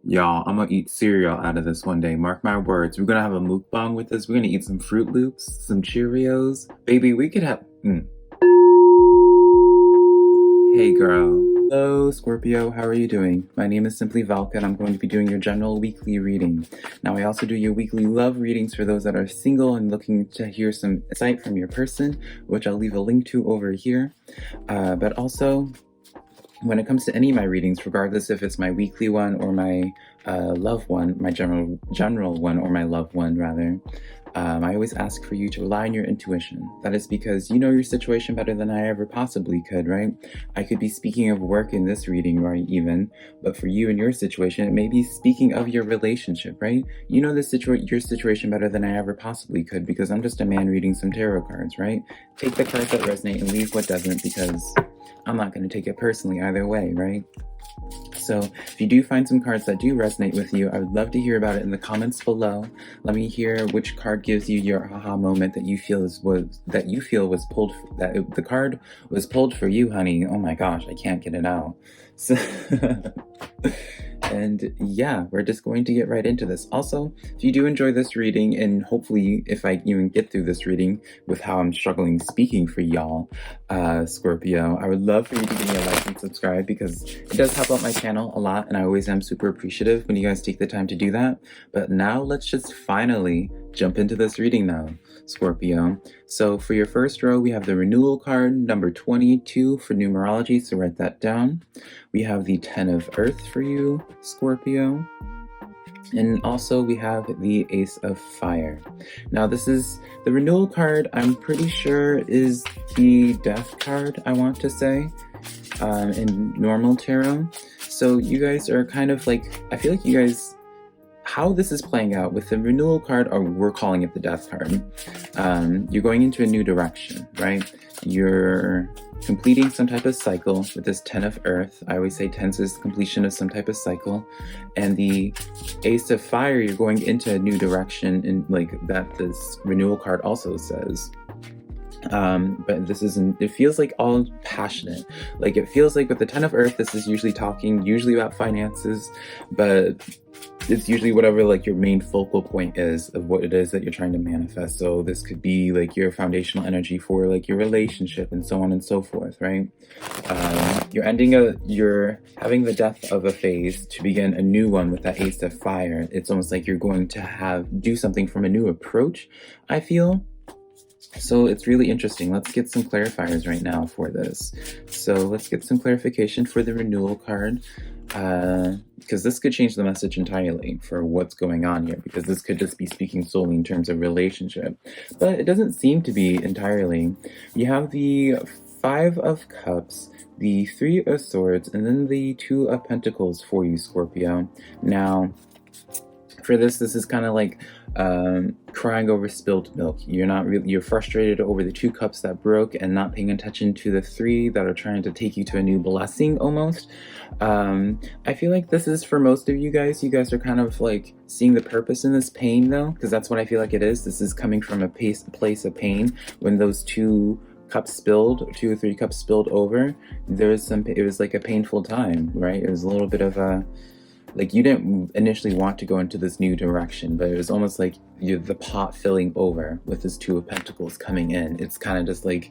Y'all, I'm gonna eat cereal out of this one day. Mark my words. We're gonna have a mukbang with this. We're gonna eat some Fruit Loops, some Cheerios. Baby, we could have. Hey girl. Hello, Scorpio. How are you doing? My name is SimplyVelca, and I'm going to be doing your general weekly reading. Now, I also do your weekly love readings for those that are single and looking to hear some insight from your person, which I'll leave a link to over here. But also, when it comes to any of my readings, regardless if it's my weekly one or my love one, my general one or my love one rather, I always ask for you to rely on your intuition. That is because you know your situation better than I ever possibly could, right? I could be speaking of work in this reading, right, even, but for you and your situation, it may be speaking of your relationship, right? You know your situation better than I ever possibly could because I'm just a man reading some tarot cards, right? Take the cards that resonate and leave what doesn't because I'm not going to take it personally either way, right? So if you do find some cards that do resonate with you, I would love to hear about it in the comments below. Let me hear which card gives you your aha moment that you feel was pulled, the card was pulled for you, honey. Oh my gosh, I can't get it out. So and yeah, we're just going to get right into this. Also, if you do enjoy this reading, and hopefully if I even get through this reading with how I'm struggling speaking for y'all, Scorpio, I would love for you to give me a like and subscribe because it does help out my channel a lot, and I always am super appreciative when you guys take the time to do that. But now let's just finally jump into this reading now, Scorpio. So for your first row, we have the renewal card, number 22 for numerology, so write that down. We have the 10 of Earth for you, Scorpio. And also we have the Ace of Fire. Now this is the renewal card, I'm pretty sure is the Death card, I want to say, in normal tarot. So you guys are kind of like, I feel like you guys, how this is playing out with the renewal card, or we're calling it the Death card, you're going into a new direction, right? You're completing some type of cycle with this 10 of Earth. I always say 10 is the completion of some type of cycle. And the Ace of Fire, you're going into a new direction, and like that this renewal card also says. But this isn't, it feels like all passionate. Like it feels like with the 10 of Earth, this is usually talking about finances, but it's usually whatever like your main focal point is of what it is that you're trying to manifest. So this could be like your foundational energy for like your relationship and so on and so forth, right? You're having the death of a phase to begin a new one with that Ace of Fire. It's almost like you're going to do something from a new approach, I feel. So it's really interesting. Let's get some clarifiers right now for this. So let's get some clarification for the renewal card, because this could change the message entirely for what's going on here, because this could just be speaking solely in terms of relationship, but it doesn't seem to be entirely. You have the 5 of Cups, the 3 of Swords, and then the 2 of Pentacles for you, Scorpio. Now, for this is kind of like crying over spilled milk. You're frustrated over the 2 cups that broke and not paying attention to the 3 that are trying to take you to a new blessing almost. I feel like this is for most of you guys. You guys are kind of like seeing the purpose in this pain though, because that's what I feel like it is. This is coming from a place of pain. When those 2 cups spilled, 2 or 3 cups spilled over, it was like a painful time, right? It was a little bit of a, like you didn't initially want to go into this new direction, but it was almost like the pot filling over with this 2 of Pentacles coming in. It's kind of just like,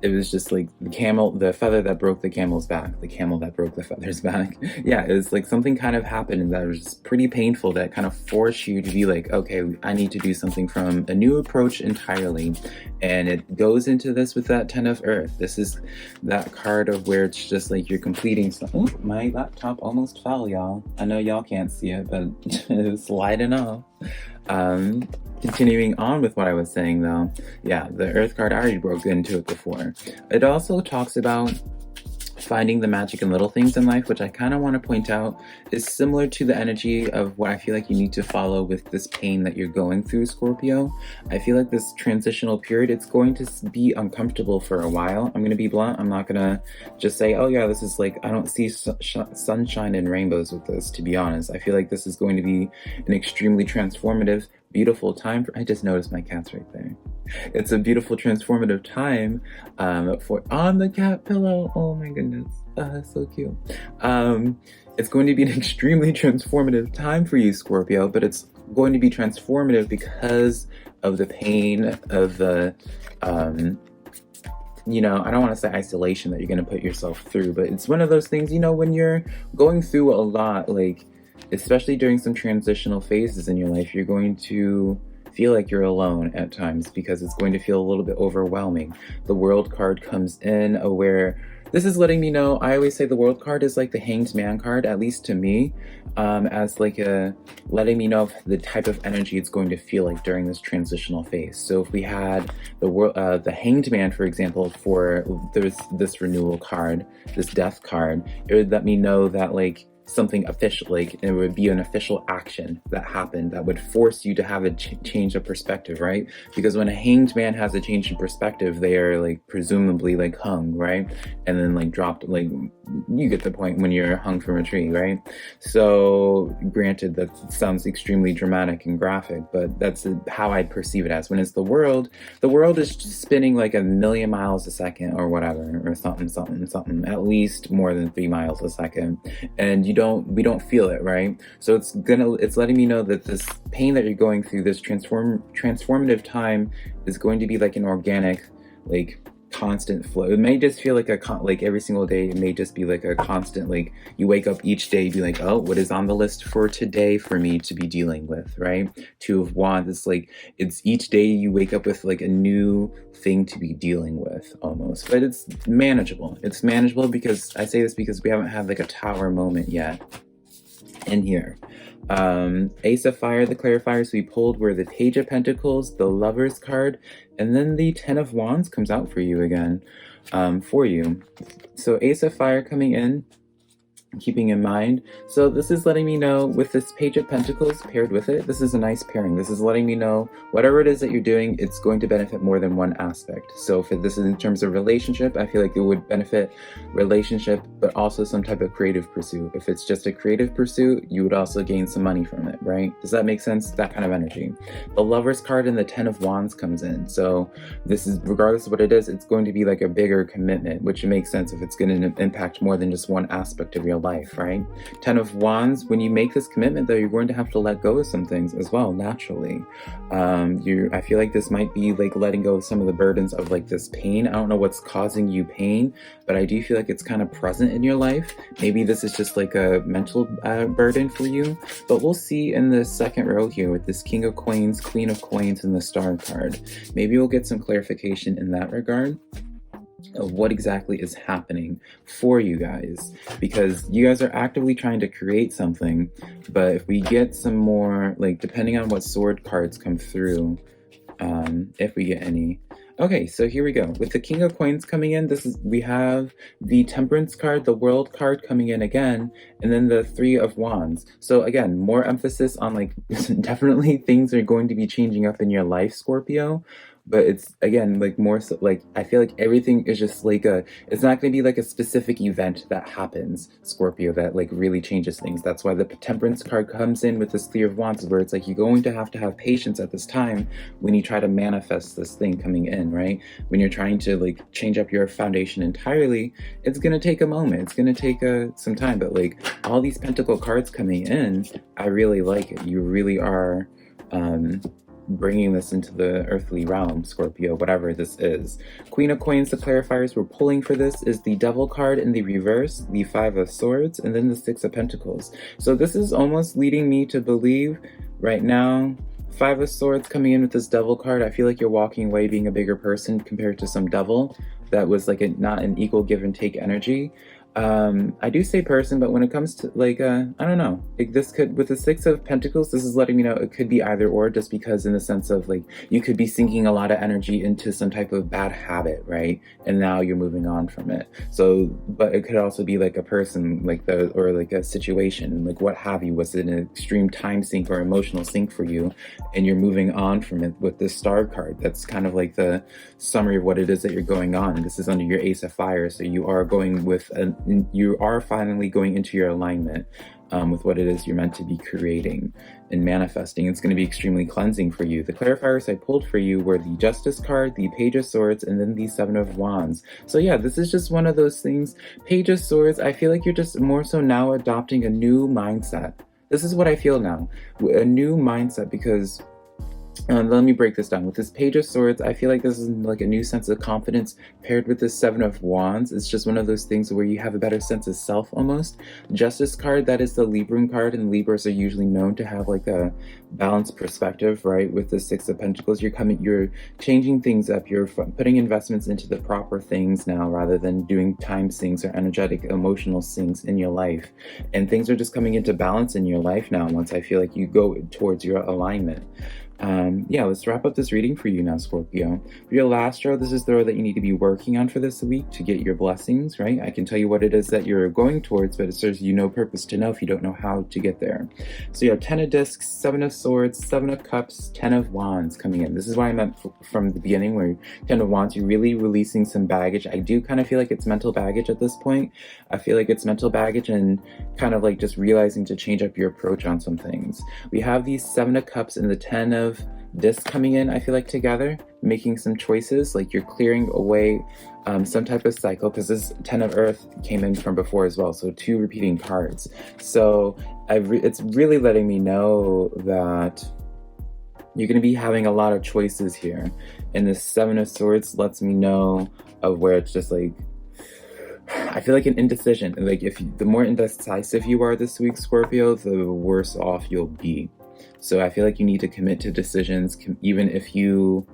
it was just like the feather that broke the camel's back, the camel that broke the feather's back. Yeah, it was like something kind of happened and that was just pretty painful that kind of forced you to be like, okay, I need to do something from a new approach entirely. And it goes into this with that 10 of Earth. This is that card of where it's just like you're completing something. Oh, my laptop almost fell, y'all. I know y'all can't see it, but it's sliding off. Continuing on with what I was saying though, yeah, the Earth card, I already broke into it before. It also talks about finding the magic in little things in life, which I kind of want to point out is similar to the energy of what I feel like you need to follow with this pain that you're going through, Scorpio. I feel like this transitional period, it's going to be uncomfortable for a while. I'm going to be blunt. I'm not going to just say, oh yeah, this is like, I don't see sunshine and rainbows with this, to be honest. I feel like this is going to be an extremely transformative, beautiful time I just noticed my cat's right there. It's a beautiful transformative time for on the cat pillow. Oh my goodness. So cute. It's going to be an extremely transformative time for you, Scorpio, but it's going to be transformative because of the pain of the, I don't want to say isolation that you're going to put yourself through, but it's one of those things, when you're going through a lot, like, especially during some transitional phases in your life, you're going to feel like you're alone at times because it's going to feel a little bit overwhelming. The World card comes in where this is letting me know, I always say the World card is like the Hanged Man card, at least to me, as like letting me know the type of energy it's going to feel like during this transitional phase. So if we had the Hanged Man, for example, for this renewal card, this Death card, it would let me know that like something official, like it would be an official action that happened that would force you to have a change of perspective, right? Because when a hanged man has a change in perspective, they are like presumably like hung, right? And then like dropped, like you get the point when you're hung from a tree, right? So granted, that sounds extremely dramatic and graphic, but that's how I perceive it as. When it's the world is spinning like 1,000,000 miles a second or whatever, or something, at least more than 3 miles a second. And we don't feel it, right? So it's letting me know that this pain that you're going through, this transformative time, is going to be like an organic, like constant flow. It may just feel like like every single day, it may just be like a constant, like you wake up each day be like, oh, what is on the list for today for me to be dealing with, right? Two of Wands, it's like it's each day you wake up with like a new thing to be dealing with almost, but it's manageable. It's manageable because I say this because we haven't had like a Tower moment yet in here. Ace of Fire, the clarifiers we pulled were the Page of Pentacles, the Lovers card, and then the Ten of Wands comes out for you again, for you. So Ace of Fire coming in, keeping in mind. So this is letting me know with this Page of Pentacles paired with it, this is a nice pairing. This is letting me know whatever it is that you're doing, it's going to benefit more than one aspect. So if this is in terms of relationship, I feel like it would benefit relationship, but also some type of creative pursuit. If it's just a creative pursuit, you would also gain some money from it, right? Does that make sense? That kind of energy. The Lovers card and the Ten of Wands comes in. So this is, regardless of what it is, it's going to be like a bigger commitment, which makes sense if it's going to impact more than just one aspect of your life, right? Ten of Wands, when you make this commitment though, you're going to have to let go of some things as well, naturally. I feel like this might be like letting go of some of the burdens of like this pain. I don't know what's causing you pain, but I do feel like it's kind of present in your life. Maybe this is just like a mental burden for you, but we'll see in the second row here with this King of Coins, Queen of Coins, and the Star card. Maybe we'll get some clarification in that regard of what exactly is happening for you guys, because you guys are actively trying to create something. But if we get some more, like depending on what sword cards come through, if we get any. Okay, so here we go. With the King of Coins coming in, we have the Temperance card, the World card coming in again, and then the Three of Wands. So again, more emphasis on like, definitely things are going to be changing up in your life, Scorpio. But it's, again, like more so, like, I feel like everything is just like it's not going to be like a specific event that happens, Scorpio, that like really changes things. That's why the Temperance card comes in with this Three of Wands, where it's like you're going to have patience at this time when you try to manifest this thing coming in, right? When you're trying to like change up your foundation entirely, it's going to take a moment. It's going to take some time. But like all these Pentacle cards coming in, I really like it. You really are bringing this into the earthly realm, Scorpio, whatever this is. Queen of Coins, the clarifiers we're pulling for this is the Devil card in the reverse, the Five of Swords, and then the Six of Pentacles. So this is almost leading me to believe right now, Five of Swords coming in with this Devil card, I feel like you're walking away being a bigger person compared to some Devil that was like not an equal give and take energy. I do say person, but when it comes to like, I don't know, like this could, with the Six of Pentacles, this is letting me know it could be either or, just because in the sense of like, you could be sinking a lot of energy into some type of bad habit, right? And now you're moving on from it. So, but it could also be like a person, like or like a situation, like what have you, was it an extreme time sink or emotional sink for you, and you're moving on from it with this Star card. That's kind of like the summary of what it is that you're going on. And this is under your Ace of Fire, so you are going with you are finally going into your alignment. with what it is you're meant to be creating and manifesting. It's going to be extremely cleansing for you. The clarifiers I pulled for you were the Justice card, the Page of Swords, and then the Seven of Wands. So yeah, this is just one of those things. Page of Swords, I feel like you're just more so now adopting a new mindset. This is what I feel now, a new mindset, because let me break this down. With this Page of Swords, I feel like this is like a new sense of confidence paired with this Seven of Wands. It's just one of those things where you have a better sense of self almost. Justice card, that is the Libran card, and Libras are usually known to have like a balanced perspective, right? With the Six of Pentacles, you're changing things up. You're putting investments into the proper things now rather than doing time sinks or energetic emotional sinks in your life. And things are just coming into balance in your life now once I feel like you go towards your alignment. Yeah, let's wrap up this reading for you now, Scorpio. For your last row, this is the row that you need to be working on for this week to get your blessings, right? I can tell you what it is that you're going towards, but it serves you no purpose to know if you don't know how to get there. So you have 10 of Discs, 7 of Swords, 7 of Cups, 10 of Wands coming in. This is why I meant from the beginning, where 10 of Wands, you're really releasing some baggage. I do kind of feel like it's mental baggage at this point. I feel like it's mental baggage and kind of like just realizing to change up your approach on some things. We have these 7 of Cups and the 10 of Discs coming in, I feel like, together, making some choices, like you're clearing away some type of cycle, because this 10 of Earth came in from before as well, so 2 repeating cards. So it's really letting me know that you're going to be having a lot of choices here. And this 7 of Swords lets me know of where it's just like, I feel like an indecision. Like the more indecisive you are this week, Scorpio, the worse off you'll be. So I feel like you need to commit to decisions, even if you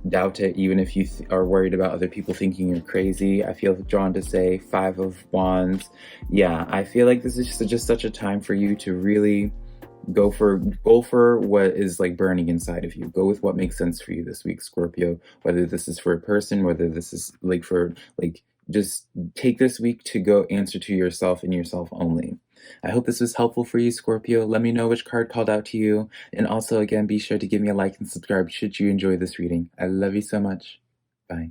doubt it, even if you are worried about other people thinking you're crazy. I feel drawn to say 5 of Wands. Yeah, I feel like this is just such a time for you to really go for what is like burning inside of you. Go with what makes sense for you this week, Scorpio. Whether this is for a person, whether this is like for like, just take this week to go answer to yourself and yourself only. I hope this was helpful for you, Scorpio. Let me know which card called out to you. And also, again, be sure to give me a like and subscribe should you enjoy this reading. I love you so much. Bye.